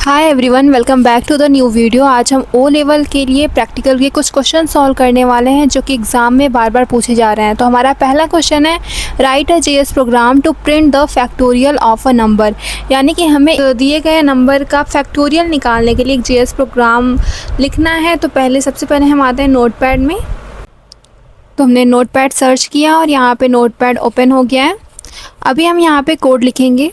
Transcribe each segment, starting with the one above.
Hi everyone, welcome back to the new video. आज हम O level के लिए प्रैक्टिकल के कुछ क्वेश्चन सॉल्व करने वाले हैं जो कि एग्ज़ाम में बार बार पूछे जा रहे हैं। तो हमारा पहला क्वेश्चन है, write a JS program to print the factorial of a number. यानी कि हमें दिए गए नंबर का फैक्टोरियल निकालने के लिए एक जेएस प्रोग्राम लिखना है। तो सबसे पहले हम आते हैं नोटपैड में। तो हमने नोटपैड सर्च किया और यहाँ पर नोटपैड ओपन हो गया है। अभी हम यहाँ पर कोड लिखेंगे।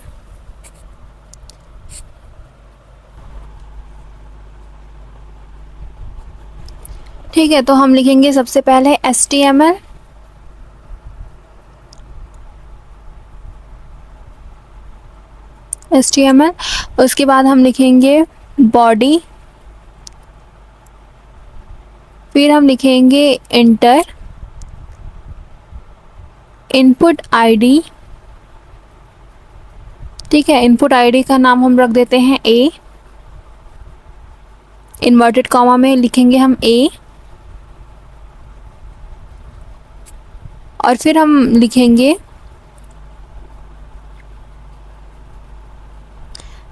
ठीक है, तो हम लिखेंगे सबसे पहले HTML, उसके बाद हम लिखेंगे बॉडी, फिर हम लिखेंगे इंटर, इनपुट आईडी। ठीक है, इनपुट आईडी का नाम हम रख देते हैं A, इन्वर्टेड कॉमा में लिखेंगे हम A, और फिर हम लिखेंगे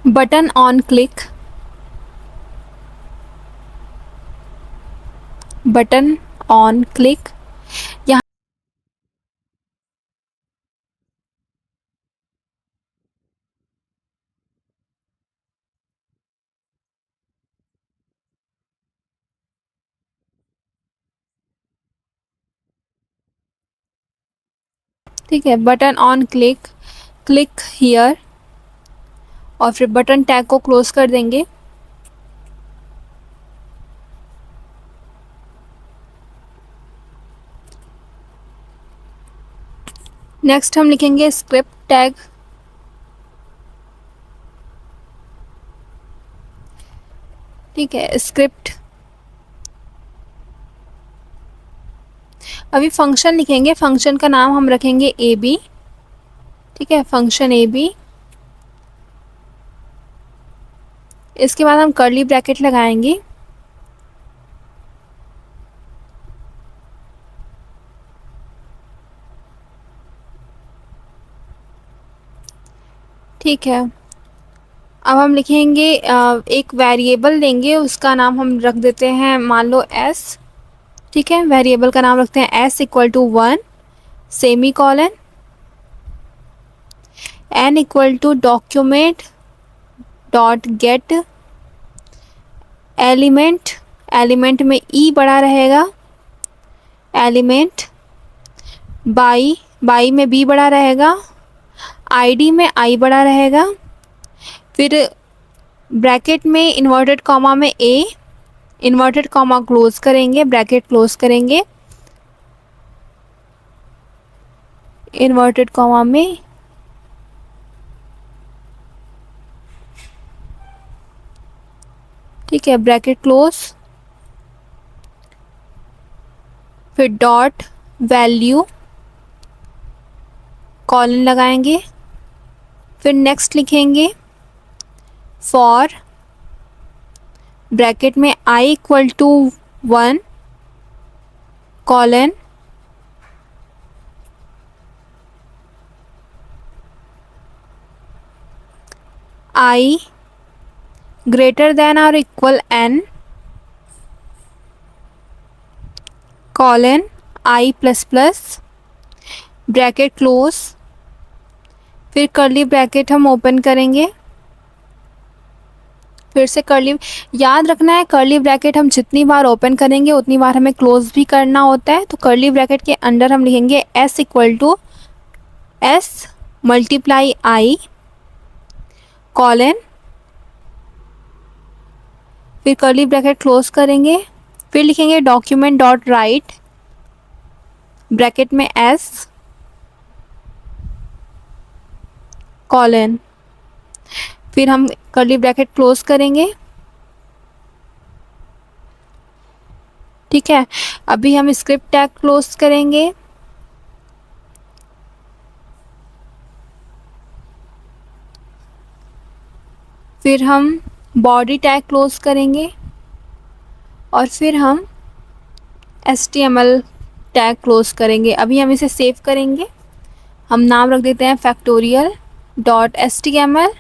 button on click, button on click. यहाँ ठीक है, button on click, click here, और फिर बटन टैग को क्लोज कर देंगे। नेक्स्ट हम लिखेंगे स्क्रिप्ट टैग। ठीक है, स्क्रिप्ट। अभी फंक्शन लिखेंगे, फंक्शन का नाम हम रखेंगे AB। ठीक है, फंक्शन AB। इसके बाद हम कर्ली ब्रैकेट लगाएंगे। ठीक है, अब हम लिखेंगे एक वेरिएबल लेंगे, उसका नाम हम रख देते हैं मान लो S। ठीक है, वेरिएबल का नाम रखते हैं S equal to 1 semicolon, N equal to document dot get element, element में E बड़ा रहेगा, एलिमेंट बाई, बाई में B बड़ा रहेगा, ID में I बड़ा रहेगा, फिर ब्रैकेट में इन्वर्टेड कॉमा में A, इन्वर्टेड कॉमा क्लोज करेंगे, ब्रैकेट क्लोज करेंगे, इन्वर्टेड कॉमा में ठीक है, ब्रैकेट क्लोज, फिर डॉट वैल्यू कॉलन लगाएंगे, फिर नेक्स्ट लिखेंगे फॉर ब्रैकेट में I equal to 1 colon I greater than और equal N colon I plus plus, bracket close, फिर कर्ली ब्रैकेट हम ओपन करेंगे, फिर से कर्ली। याद रखना है, कर्ली ब्रैकेट हम जितनी बार ओपन करेंगे उतनी बार हमें क्लोज भी करना होता है। तो कर्ली ब्रैकेट के अंदर हम लिखेंगे S equal to S multiply I colon, फिर कर्ली ब्रैकेट क्लोज करेंगे, फिर लिखेंगे डॉक्यूमेंट डॉट राइट ब्रैकेट में S कॉलन, फिर हम कर्ली ब्रैकेट क्लोज करेंगे। ठीक है, अभी हम स्क्रिप्ट टैग क्लोज करेंगे, फिर हम बॉडी टैग क्लोज करेंगे, और फिर हम HTML टैग क्लोज करेंगे। अभी हम इसे सेव करेंगे। हम नाम रख देते हैं फैक्टोरियल डॉट HTML,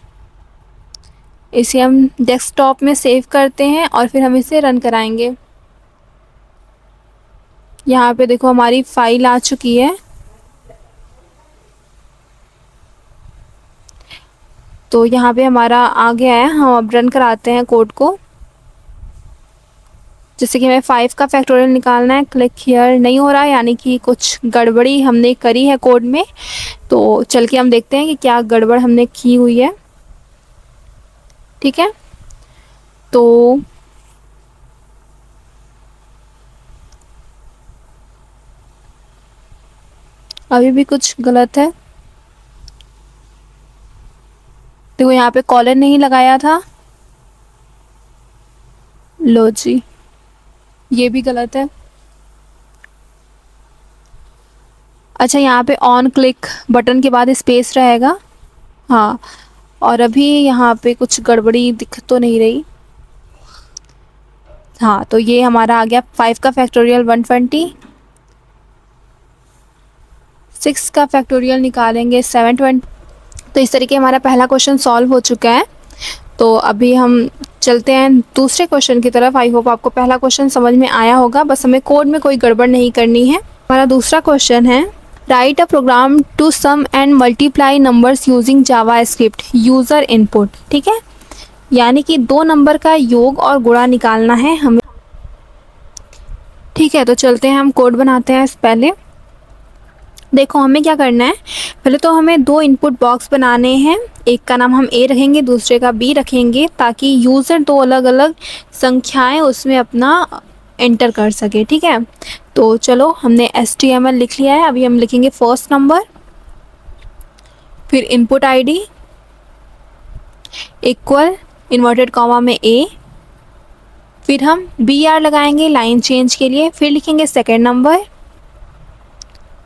इसे हम डेस्कटॉप में सेव करते हैं और फिर हम इसे रन कराएंगे। यहाँ पे देखो हमारी फाइल आ चुकी है। तो यहाँ पे हमारा आ गया है, हम अब रन कराते हैं कोड को। जैसे कि हमें 5 का फैक्टोरियल निकालना है, क्लिक हियर नहीं हो रहा है, यानी कि कुछ गड़बड़ी हमने करी है कोड में। तो चल के हम देखते हैं कि क्या गड़बड़ हमने की हुई है। ठीक है, तो अभी भी कुछ गलत है। देखो यहाँ पे कॉलन नहीं लगाया था, लो जी, ये भी गलत है। अच्छा, यहाँ पे ऑन क्लिक बटन के बाद स्पेस रहेगा। हाँ, और अभी यहाँ पे कुछ गड़बड़ी दिख तो नहीं रही। हाँ, तो ये हमारा आ गया 5 का फैक्टोरियल 120, 6 का फैक्टोरियल निकालेंगे 720। तो इस तरीके हमारा पहला क्वेश्चन सॉल्व हो चुका है। तो अभी हम चलते हैं दूसरे क्वेश्चन की तरफ। आई होप आपको पहला क्वेश्चन समझ में आया होगा, बस हमें कोड में कोई गड़बड़ नहीं करनी है। हमारा दूसरा क्वेश्चन है, write a program to sum and multiply numbers using JavaScript user input. ठीक है, यानी कि 2 नंबर का योग और गुणा निकालना है हमें। ठीक है, तो चलते हैं, हम कोड बनाते हैं। पहले देखो हमें क्या करना है, पहले तो हमें 2 इनपुट बॉक्स बनाने हैं। एक का नाम हम ए रखेंगे, दूसरे का बी रखेंगे, ताकि यूज़र 2 अलग अलग संख्याएं उसमें अपना एंटर कर सके। ठीक है, तो चलो हमने HTML लिख लिया है। अभी हम लिखेंगे फर्स्ट नंबर, फिर input ID equal inverted comma में ए, फिर हम BR लगाएंगे लाइन चेंज के लिए, फिर लिखेंगे सेकेंड नंबर।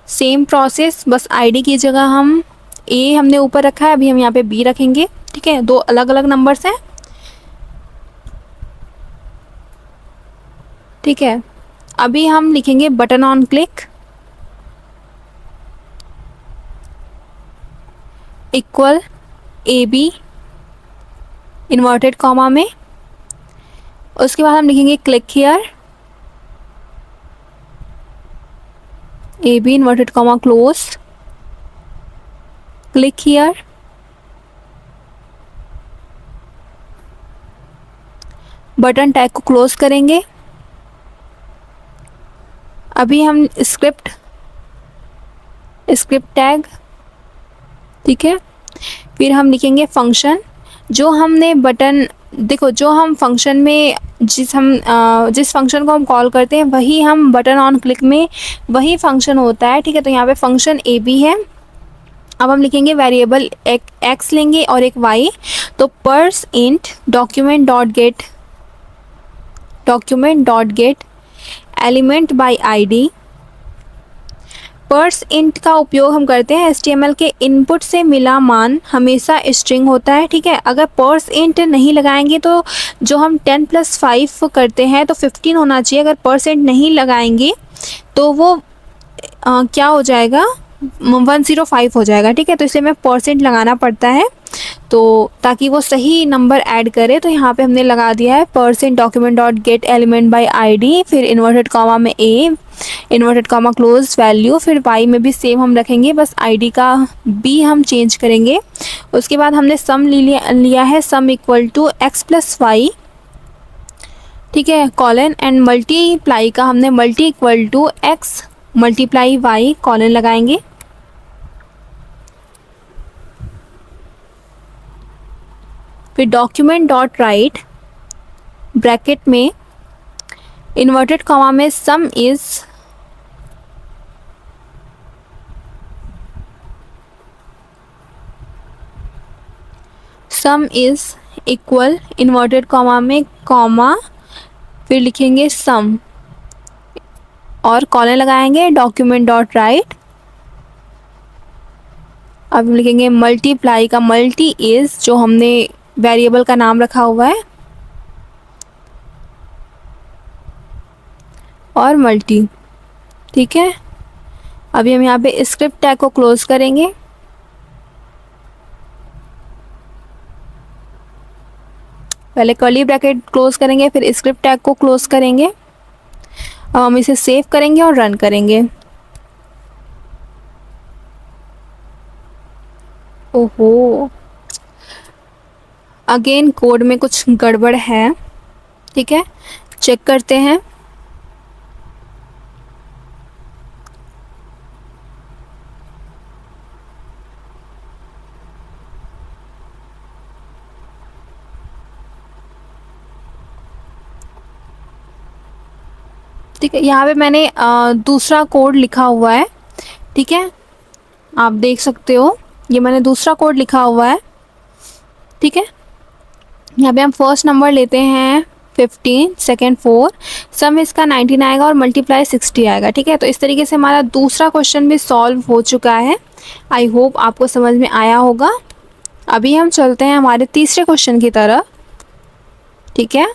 सेम प्रोसेस, बस आईडी की जगह हम ए हमने ऊपर रखा है, अभी हम यहाँ पे बी रखेंगे। ठीक है, 2 अलग अलग नंबर्स हैं। ठीक है, अभी हम लिखेंगे button on click equal AB inverted comma में। उसके बाद हम लिखेंगे click here AB inverted comma close, click here, button tag को क्लोज करेंगे। अभी हम स्क्रिप्ट टैग, ठीक है, फिर हम लिखेंगे फंक्शन। जो हमने बटन, देखो जो हम फंक्शन में जिस फंक्शन को हम कॉल करते हैं वही हम बटन ऑन क्लिक में वही फंक्शन होता है। ठीक है, तो यहाँ पे फंक्शन AB है। अब हम लिखेंगे वेरिएबल एक x लेंगे और एक y। तो purse int document dot get element by ID। Purse int का उपयोग हम करते हैं HTML के इनपुट से मिला मान हमेशा स्ट्रिंग होता है। ठीक है, अगर पर्स इंट नहीं लगाएंगे तो जो हम 10 + 5 करते हैं तो 15 होना चाहिए। अगर पर्स इंट नहीं लगाएंगे तो वो क्या हो जाएगा, 105 हो जाएगा। ठीक है, तो इसलिए हमें परसेंट लगाना पड़ता है, तो ताकि वो सही नंबर ऐड करे। तो यहाँ पे हमने लगा दिया है percent document dot get element by ID, फिर इन्वर्टेड कॉमा में A inverted comma close value, फिर y में भी सेम हम रखेंगे, बस ID का B हम चेंज करेंगे। उसके बाद हमने सम लिया है, sum equal to x + y। ठीक है, कॉलन एंड मल्टीप्लाई का हमने multi equal to x multiply y colon लगाएंगे। फिर डॉक्यूमेंट डॉट राइट ब्रैकेट में इन्वर्टेड कॉमा में sum is equal inverted comma में कॉमा, फिर लिखेंगे सम और कॉलन लगाएंगे डॉक्यूमेंट डॉट राइट। अब लिखेंगे मल्टीप्लाई का मल्टी इज जो हमने वेरिएबल का नाम रखा हुआ है और मल्टी। ठीक है, अभी हम यहाँ पे स्क्रिप्ट टैग को क्लोज करेंगे। पहले कर्ली ब्रैकेट क्लोज करेंगे, फिर स्क्रिप्ट टैग को क्लोज करेंगे। अब हम इसे सेव करेंगे और रन करेंगे। ओहो, अगेन कोड में कुछ गड़बड़ है। ठीक है, चेक करते हैं। ठीक है, यहाँ पे मैंने दूसरा कोड लिखा हुआ है। ठीक है, आप देख सकते हो, ये मैंने दूसरा कोड लिखा हुआ है। ठीक है, यहाँ पे हम फर्स्ट नंबर लेते हैं 15, सेकेंड 4, सम इसका 19 आएगा और मल्टीप्लाई 60 आएगा। ठीक है, तो इस तरीके से हमारा दूसरा क्वेश्चन भी सॉल्व हो चुका है। आई होप आपको समझ में आया होगा। अभी हम चलते हैं हमारे तीसरे क्वेश्चन की तरफ। ठीक है,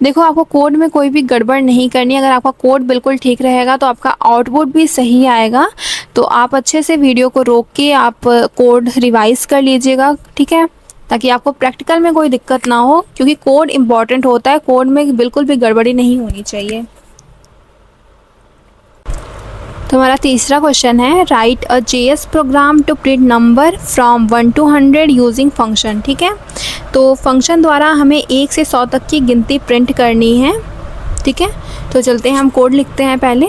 देखो, आपको कोड में कोई भी गड़बड़ नहीं करनी। अगर आपका कोड बिल्कुल ठीक रहेगा तो आपका आउटपुट भी सही आएगा। तो आप अच्छे से वीडियो को रोक के आप कोड रिवाइज कर लीजिएगा। ठीक है, ताकि आपको प्रैक्टिकल में कोई दिक्कत ना हो, क्योंकि कोड इम्पॉर्टेंट होता है। कोड में बिल्कुल भी गड़बड़ी नहीं होनी चाहिए। तो हमारा तीसरा क्वेश्चन है, write a JS program to print number from 1 to 100 using function. ठीक है, तो फंक्शन द्वारा हमें 1 से 100 तक की गिनती प्रिंट करनी है। ठीक है, तो चलते हैं, हम कोड लिखते हैं। पहले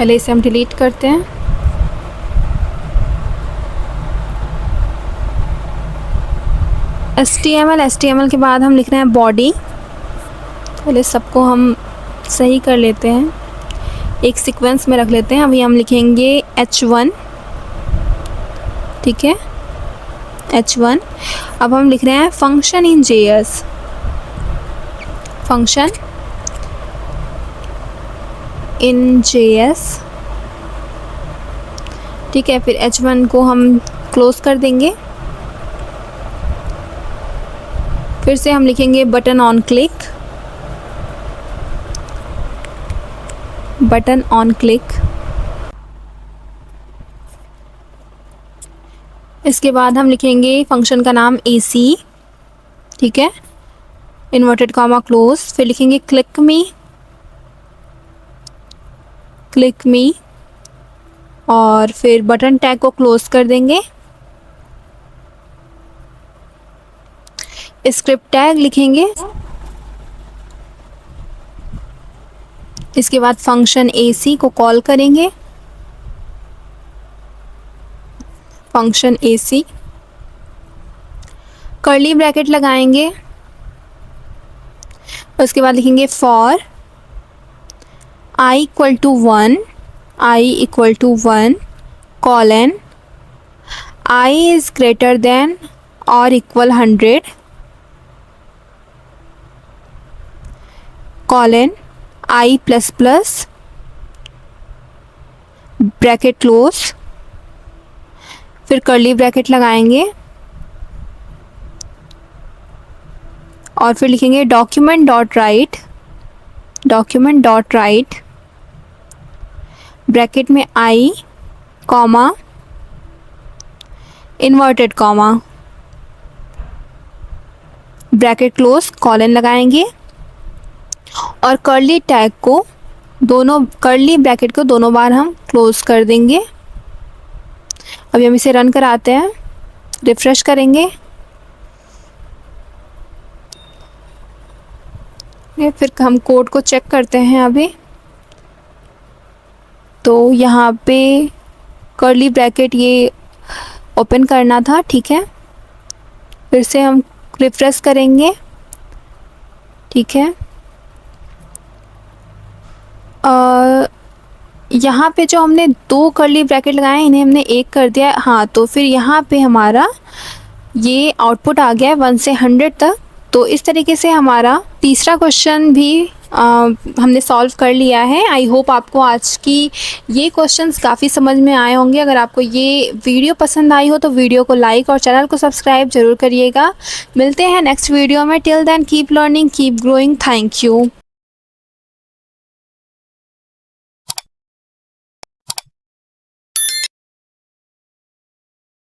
इसे हम डिलीट करते हैं। HTML के बाद हम लिख रहे हैं बॉडी। पहले सबको हम सही कर लेते हैं, एक सीक्वेंस में रख लेते हैं। अभी हम लिखेंगे H1। ठीक है, H1। अब हम लिख रहे हैं function in JS, function in JS। ठीक है, फिर H1 को हम क्लोज कर देंगे। फिर से हम लिखेंगे button on click, button on click. इसके बाद हम लिखेंगे फंक्शन का नाम AC। ठीक है, इन्वर्टेड कॉमा क्लोज। फिर लिखेंगे क्लिक मी, और फिर बटन टैग को क्लोज कर देंगे। स्क्रिप्ट टैग लिखेंगे। इसके बाद फंक्शन AC को कॉल करेंगे, फंक्शन AC। कर्ली ब्रैकेट लगाएंगे। उसके बाद लिखेंगे for i = 1 colon i is greater than or equal 100 colon i ++ bracket close. फिर कर्ली ब्रैकेट लगाएंगे और फिर लिखेंगे डॉक्यूमेंट डॉट राइट ब्रैकेट में i comma inverted comma bracket close colon लगाएंगे और कर्ली टैग को कर्ली ब्रैकेट को दोनों बार हम क्लोज कर देंगे। अभी हम इसे रन कराते हैं, रिफ्रेश करेंगे। फिर हम कोड को चेक करते हैं। अभी तो यहाँ पे कर्ली ब्रैकेट ये ओपन करना था। ठीक है, फिर से हम रिफ्रेश करेंगे। ठीक है, यहाँ पे जो हमने 2 कर्ली ब्रैकेट लगाए हैं, इन्हें हमने 1 कर दिया है। हाँ, तो फिर यहाँ पे हमारा ये आउटपुट आ गया है 1 से 100 तक। तो इस तरीके से हमारा तीसरा क्वेश्चन भी हमने सॉल्व कर लिया है। आई होप आपको आज की ये क्वेश्चंस काफ़ी समझ में आए होंगे। अगर आपको ये वीडियो पसंद आई हो तो वीडियो को लाइक और चैनल को सब्सक्राइब जरूर करिएगा। मिलते हैं नेक्स्ट वीडियो में। Till then keep learning, keep growing. Thank you.